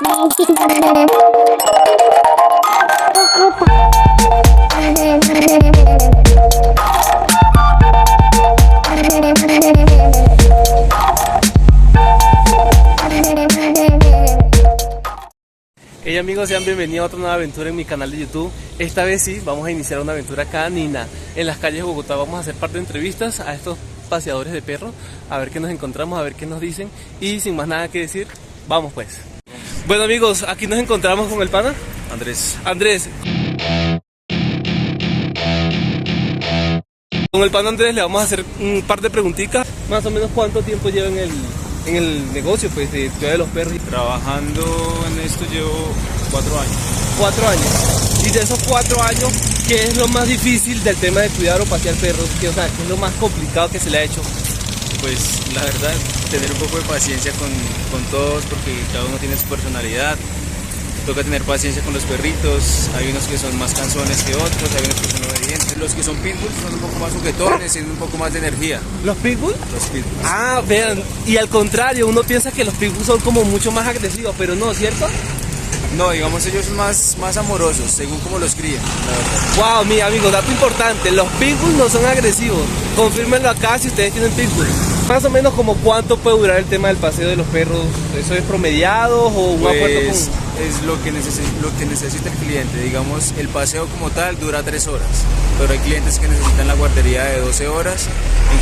Hey amigos, sean bienvenidos a otra nueva aventura en mi canal de YouTube. Esta vez sí, vamos a iniciar una aventura canina en las calles de Bogotá. Vamos a hacer parte de entrevistas a estos paseadores de perros, a ver qué nos encontramos, a ver qué nos dicen. Y sin más nada que decir, vamos pues. Bueno amigos, aquí nos encontramos con el pana Andrés. Con el pana Andrés le vamos a hacer un par de preguntitas. Más o menos cuánto tiempo lleva en el negocio pues de cuidar de los perros. Trabajando en esto llevo 4 años. 4 años. Y de esos 4 años, ¿qué es lo más difícil del tema de cuidar o pasear perros? ¿Qué es lo más complicado que se le ha hecho? Pues la verdad, tener un poco de paciencia con todos, porque cada uno tiene su personalidad. Toca tener paciencia con los perritos. Hay unos que son más cansones que otros, hay unos que son obedientes. Los que son pitbull son un poco más juguetones, tienen un poco más de energía. ¿Los pitbull? Los pitbulls. Ah, vean, y al contrario, uno piensa que los pitbull son como mucho más agresivos, pero no, ¿cierto? No, digamos ellos son más amorosos, según como los crían, la verdad. Wow, mi amigo, dato importante, los pitbull no son agresivos. Confírmenlo acá si ustedes tienen pitbull. Más o menos como cuánto puede durar el tema del paseo de los perros. ¿Eso es promediado o un acuerdo con...? Es lo que necesita el cliente. Digamos, el paseo como tal dura 3 horas, pero hay clientes que necesitan la guardería de 12 horas.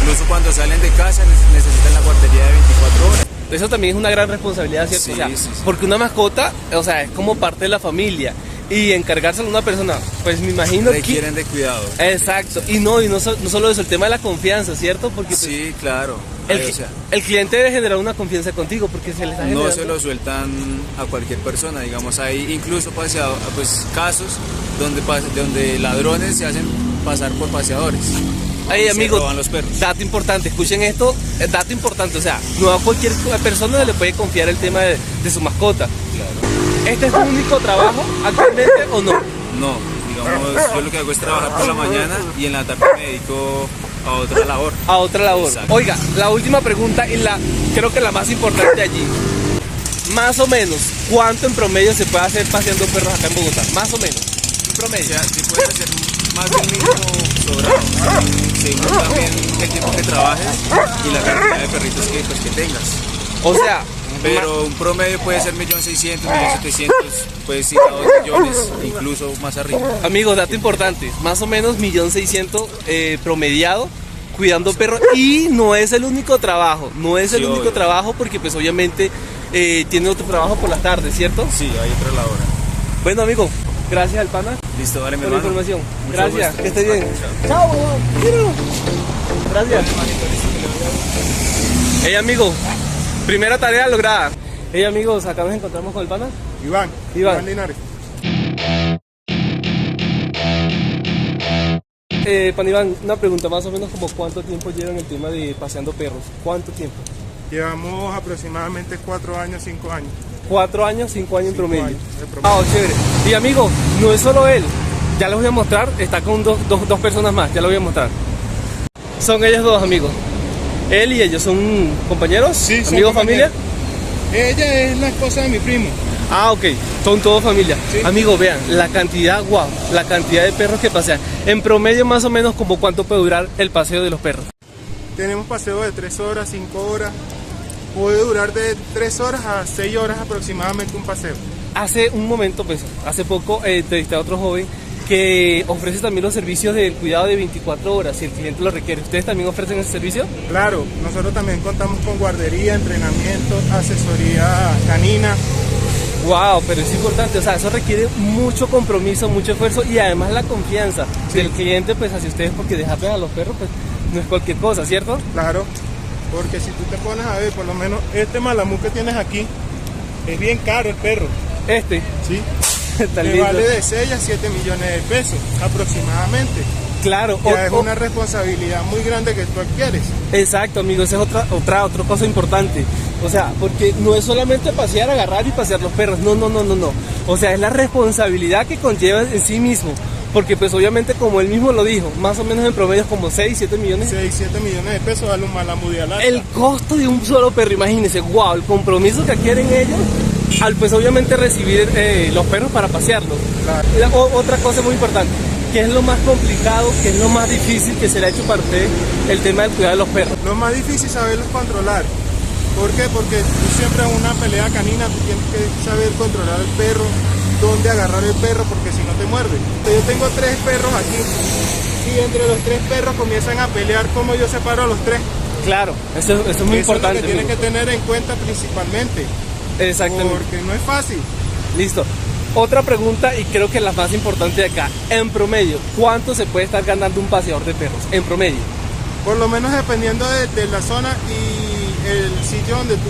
Incluso cuando salen de casa necesitan la guardería de 24 horas. Eso también es una gran responsabilidad, ¿cierto? Sí, o sea, sí. Porque una mascota, o sea, es como parte de la familia. Y encargárselo a una persona, pues me imagino requieren de cuidado. Exacto. Y no solo eso, el tema de la confianza, ¿cierto? Porque pues, sí, claro. El cliente debe generar una confianza contigo porque se les está generando. No se lo sueltan a cualquier persona, digamos, hay incluso casos donde ladrones se hacen pasar por paseadores. Ay, amigos, roban los perros. Dato importante, escuchen esto, dato importante, o sea, no a cualquier persona se le puede confiar el tema de su mascota. Claro. ¿Este es tu único trabajo actualmente o no? No, digamos, yo lo que hago es trabajar por la mañana y en la tarde me dedico a otra labor. A otra labor. Exacto. Oiga, la última pregunta y creo que la más importante allí. Más o menos, ¿cuánto en promedio se puede hacer paseando perros acá en Bogotá? Más o menos, un promedio. O sea, si puedes hacer más de un mínimo sobrado, según también el tiempo que trabajes y la cantidad de perritos que tengas. O sea, pero un promedio puede ser 1.600.000, 1.700.000, puedes ir a 2 millones, incluso más arriba. Amigos, dato importante, más o menos 1.600.000 promediado cuidando perros, y no es el único trabajo, trabajo porque pues obviamente tiene otro trabajo por las tardes, ¿cierto? Sí, hay otra labor. Bueno amigo, gracias al pana. Listo, dale mi por la hermano. información. Mucho Gracias, gusto. que esté bien. Chao. Chao, míralo. Gracias. Hey amigo, primera tarea lograda. Hey amigos, acá nos encontramos con el pana. Iván Linares. Pan Iván, una pregunta, más o menos como cuánto tiempo llevan el tema de paseando perros. ¿Cuánto tiempo? Llevamos aproximadamente 4 años, 5 años. 4 años, 5 años en promedio. de promedio. Ah, chévere. Y amigo, no es solo él. Ya les voy a mostrar, está con dos personas más, ya lo voy a mostrar. Son ellos dos amigos. Él y ellos son compañeros, Sí, son amigos, compañeros. familia. Ella es la esposa de mi primo. Ah, ok, son todos familia. Sí. Amigos, vean, la cantidad de perros que pasean. En promedio más o menos como cuánto puede durar el paseo de los perros. Tenemos paseo de 3 horas, 5 horas. Puede durar de 3 horas a 6 horas aproximadamente un paseo. Hace un momento, pues, hace poco entrevisté a otro joven que ofrece también los servicios del cuidado de 24 horas si el cliente lo requiere. ¿Ustedes también ofrecen ese servicio? Claro, nosotros también contamos con guardería, entrenamiento, asesoría canina. Wow, pero es importante, o sea, eso requiere mucho compromiso, mucho esfuerzo y además la confianza del cliente pues hacia ustedes, porque dejarles a los perros pues no es cualquier cosa, ¿cierto? Claro, porque si tú te pones a ver, por lo menos este malamú que tienes aquí, es bien caro el perro. Sí, tan Le lindo. vale de 6 a 7 millones de pesos aproximadamente. Claro, Ya es una responsabilidad muy grande que tú adquieres. exacto, amigo, esa es otra cosa importante. O sea, porque no es solamente pasear, agarrar y pasear los perros, no. O sea, es la responsabilidad que conlleva en sí mismo. Porque pues obviamente, como él mismo lo dijo, más o menos en promedio como 6, 7 millones. 6, 7 millones de pesos vale un malamú de Alaska. El costo de un solo perro, imagínense, wow, el compromiso que adquieren ellos al pues obviamente recibir los perros para pasearlos. Claro. Otra cosa muy importante, ¿qué es lo más complicado, qué es lo más difícil que se le ha hecho para usted el tema del cuidado de los perros? Lo más difícil es saberlos controlar. ¿Por qué? Porque tú siempre en una pelea canina tú tienes que saber controlar al perro, dónde agarrar el perro, porque si no te muerde. Yo tengo 3 perros aquí y entre los 3 perros comienzan a pelear, como yo separo a los 3. Claro, eso es muy importante. Es lo que tienes que tener en cuenta principalmente. Exactamente. Porque no es fácil. Listo. Otra pregunta, y creo que la más importante de acá. En promedio, ¿cuánto se puede estar ganando un paseador de perros? En promedio. Por lo menos dependiendo de la zona y el sitio donde tú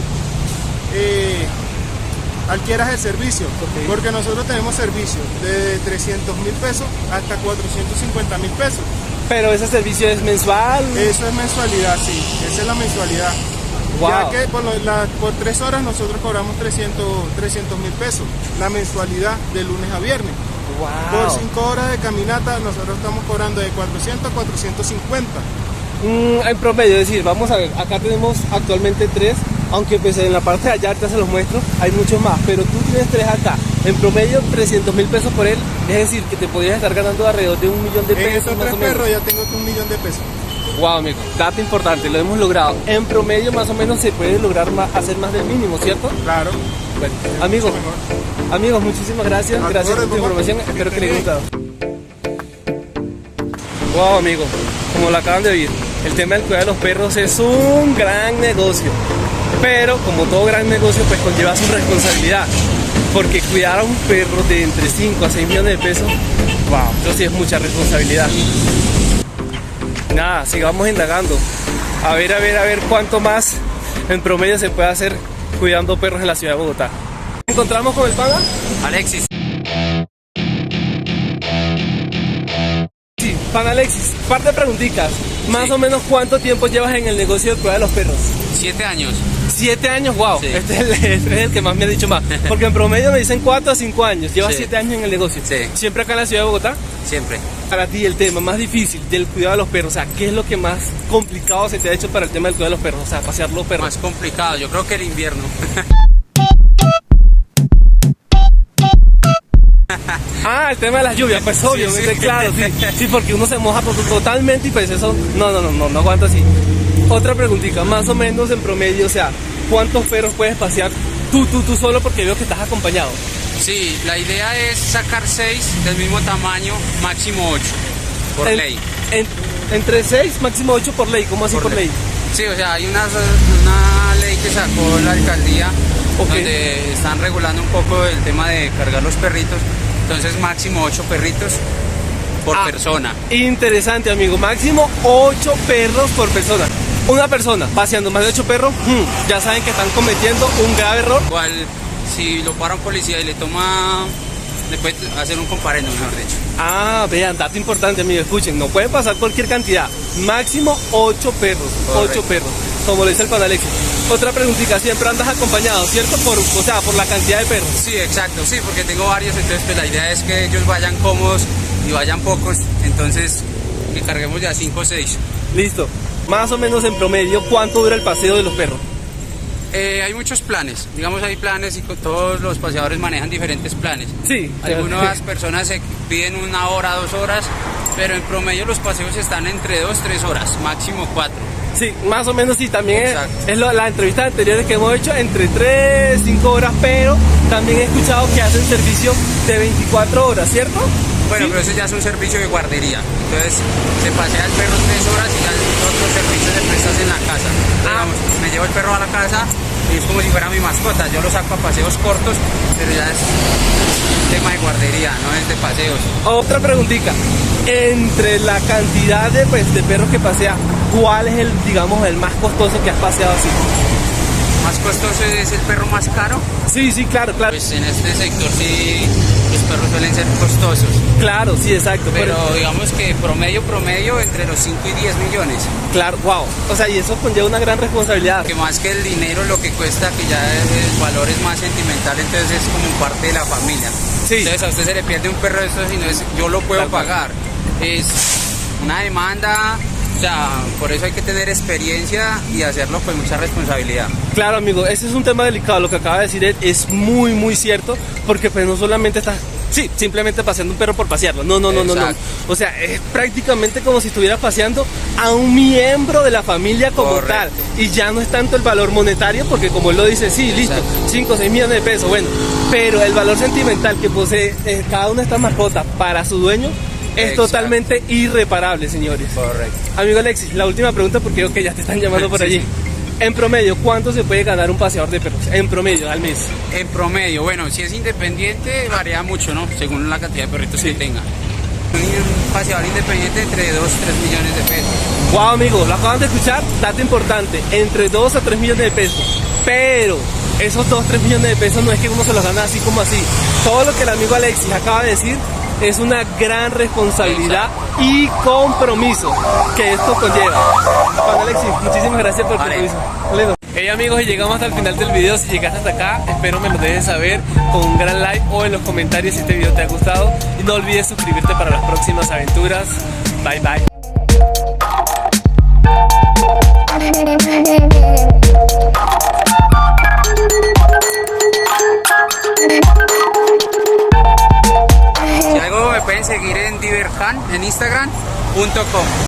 adquieras el servicio. Ok. Porque nosotros tenemos servicios de 300.000 pesos hasta 450.000 pesos. Pero ese servicio es mensual. Eso es mensualidad, sí. Esa es la mensualidad. Wow. Ya que por 3 horas nosotros cobramos 300.000 pesos. La mensualidad de lunes a viernes. Wow. Por 5 horas de caminata nosotros estamos cobrando de 400 a 450. En promedio, es decir, vamos a ver, acá tenemos actualmente 3, aunque pues en la parte de allá ahorita se los muestro, hay muchos más, pero tú tienes 3 acá. En promedio, 300.000 pesos por él, es decir, que te podrías estar ganando alrededor de 1 millón de En pesos estos más 3 o menos. perros ya tengo 1 millón de pesos. Wow, amigo, dato importante, lo hemos logrado. En promedio, más o menos, se puede lograr hacer más del mínimo, ¿cierto? Claro. Bueno, Es amigos, mucho mejor. amigos, muchísimas gracias. A tu Gracias por orden, tu papá. información. Que Espero que estés les haya bien. gustado. Wow, amigo, como lo acaban de oír, el tema del cuidado de los perros es un gran negocio. Pero como todo gran negocio, pues conlleva su responsabilidad. Porque cuidar a un perro de entre 5 a 6 millones de pesos, wow, eso sí es mucha responsabilidad. Nada, sigamos indagando. A ver cuánto más en promedio se puede hacer cuidando perros en la ciudad de Bogotá. ¿Encontramos con el pana? Alexis, Sí, pana Alexis, par de preguntitas. Más Sí. o menos, ¿cuánto tiempo llevas en el negocio de cuidar de los perros? 7 años. 7 años, wow, Sí. este es el que más me ha dicho más. Porque en promedio me dicen 4 a 5 años. Llevas Sí. 7 años en el negocio. Sí. ¿Siempre acá en la ciudad de Bogotá? Siempre. Para ti, el tema más difícil del cuidado de los perros, o sea, ¿qué es lo que más complicado se te ha hecho para el tema del cuidado de los perros? O sea, pasear los perros. Más complicado, yo creo que el invierno. Ah, el tema de las lluvias, pues obviamente, sí. claro, sí. Sí, porque uno se moja totalmente y pues eso, no aguanta así. Otra preguntita, más o menos en promedio, o sea, ¿cuántos perros puedes pasear tú solo? Porque veo que estás acompañado. Sí, la idea es sacar 6 del mismo tamaño, máximo 8, por En- ley. Entre 6, máximo 8 por ley, ¿cómo así por ley? Sí, o sea, hay una ley que sacó la alcaldía Ok. donde están regulando un poco el tema de cargar los perritos. Entonces máximo 8 perritos por Ah. persona. Interesante, amigo, máximo 8 perros por persona. Una persona paseando más de 8 perros, ya saben que están cometiendo un grave error. Igual, si lo para un policía y le toma, le puede hacer un comparendo, mejor dicho. Ah, vean, dato importante, amigo, escuchen, no pueden pasar cualquier cantidad, máximo 8 perros, Correcto. 8 perros, como lo dice el pan Alexis. Otra preguntita, siempre andas acompañado, ¿cierto? O sea, por la cantidad de perros. Sí, exacto, sí, porque tengo varios, entonces pues la idea es que ellos vayan cómodos y vayan pocos, entonces que carguemos ya 5 o 6. Listo. Más o menos en promedio, ¿cuánto dura el paseo de los perros? Hay muchos planes, digamos hay planes y todos los paseadores manejan diferentes planes. Sí. Algunas personas se piden 1 hora, 2 horas, pero en promedio los paseos están entre 2, 3 horas, máximo 4. Sí, más o menos sí, también Exacto. es la entrevista anteriores que hemos hecho entre 3, 5 horas, pero también he escuchado que hacen servicio de 24 horas, ¿cierto? Bueno, ¿Sí? pero eso ya es un servicio de guardería. Entonces se pasea el perro 3 horas y ya los otros servicios se prestan en la casa. Entonces, digamos, me llevo el perro a la casa y es como si fuera mi mascota. Yo lo saco a paseos cortos, pero ya es tema de guardería, no es de paseos. Otra preguntita, entre la cantidad de perros que pasea, ¿cuál es digamos, el más costoso que has paseado así? Más costoso es el perro más caro. Sí, claro. Pues en este sector sí los perros suelen ser costosos. Claro, sí, exacto. Pero digamos que promedio entre los 5 y 10 millones. Claro, wow. O sea, y eso conlleva una gran responsabilidad. Que más que el dinero, lo que cuesta, que ya el valor es más sentimental, entonces es como parte de la familia. Sí. Entonces a usted se le pierde un perro de estos y no es, yo lo puedo Tal cual. pagar. Es una demanda, sea, por eso hay que tener experiencia y hacerlo con mucha responsabilidad. Claro, amigo, ese es un tema delicado. Lo que acaba de decir Ed es muy, muy cierto, porque pues no solamente estás, sí, simplemente paseando un perro por pasearlo. No. Exacto. O sea, es prácticamente como si estuvieras paseando a un miembro de la familia como Correcto. tal. Y ya no es tanto el valor monetario, porque como él lo dice, sí, listo, Exacto. 5 o 6 millones de pesos, bueno. Pero el valor sentimental que posee cada una de estas mascotas para su dueño es Exacto. totalmente irreparable, señores. Correcto. Amigo Alexis, la última pregunta porque veo que ya te están llamando por Sí, allí. sí. En promedio, ¿cuánto se puede ganar un paseador de perros? En promedio, al mes. En promedio, bueno, si es independiente varía mucho, ¿no? Según la cantidad de perritos que tenga. Un paseador independiente entre 2 3 millones de pesos. Wow, amigo, lo acaban de escuchar, dato importante, entre 2 a 3 millones de pesos. Pero esos 2 3 millones de pesos no es que uno se los gana así como así. Todo lo que el amigo Alexis acaba de decir es una gran responsabilidad y compromiso que esto conlleva. Juan Alexis, muchísimas gracias por tu Vale. compromiso. Listo. Hey amigos, y llegamos hasta el final del video. Si llegaste hasta acá, espero me lo dejes saber con un gran like o en los comentarios si este video te ha gustado. Y no olvides suscribirte para las próximas aventuras. Bye bye. Si algo me pueden seguir en divercan en Instagram.com.